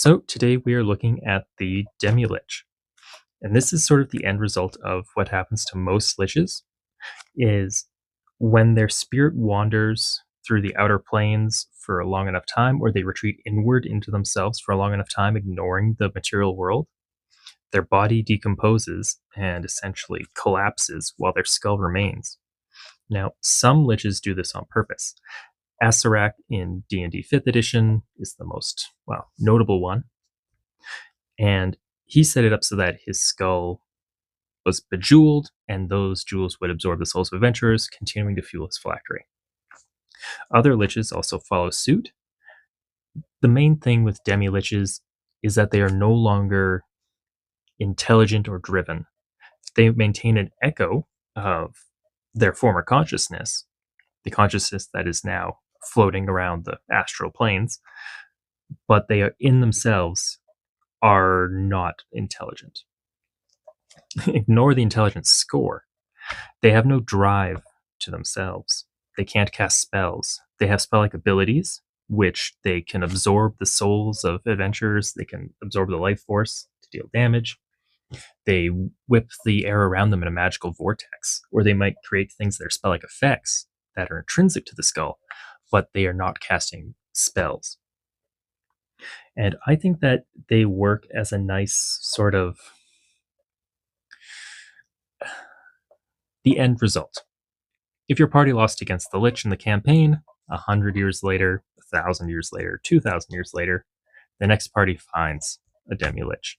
So today we are looking at the Demi-Liche. And this is sort of the end result of what happens to most liches is when their spirit wanders through the outer planes for a long enough time, or they retreat inward into themselves for a long enough time, ignoring the material world, their body decomposes and essentially collapses while their skull remains. Now, some liches do this on purpose. Asarak in D&D 5th edition is the most, notable one. And he set it up so that his skull was bejeweled, and those jewels would absorb the souls of adventurers, continuing to fuel his phylactery. Other liches also follow suit. The main thing with demi-liches is that they are no longer intelligent or driven. They maintain an echo of their former consciousness, the consciousness that is now floating around the astral planes, but they are in themselves are not intelligent. Ignore the intelligence score. They have no drive to themselves. They can't cast spells. They have spell-like abilities, which they can absorb the souls of adventurers. They can absorb the life force to deal damage. They whip the air around them in a magical vortex, or they might create things that are spell-like effects that are intrinsic to the skull, but they are not casting spells. And I think that they work as a nice sort of the end result. If your party lost against the Lich in the campaign, 100 years later, 1,000 years later, 2,000 years later, the next party finds a Demi-Liche.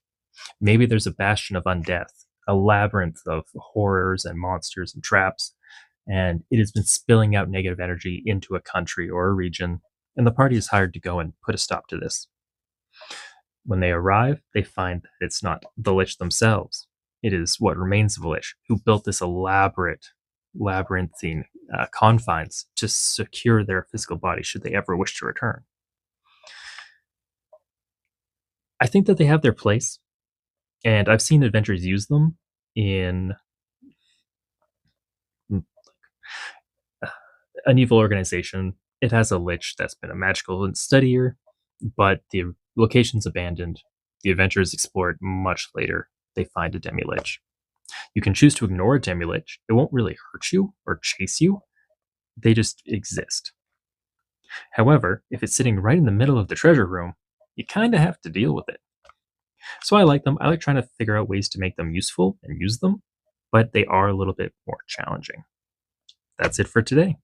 Maybe there's a bastion of undeath, a labyrinth of horrors and monsters and traps, and it has been spilling out negative energy into a country or a region, and the party is hired to go and put a stop to this. When they arrive, they find that it's not the Lich themselves. It is what remains of the Lich, who built this elaborate labyrinthine confines to secure their physical body should they ever wish to return. I think that they have their place, and I've seen adventurers use them in mm, an evil organization. It has a lich that's been a magical studier, but the location's abandoned. The adventurers explore it much later. They find a demi-lich. You can choose to ignore a demi-lich. It won't really hurt you or chase you. They just exist. However, if it's sitting right in the middle of the treasure room, you kind of have to deal with it. So I like them. I like trying to figure out ways to make them useful and use them, but they are a little bit more challenging. That's it for today.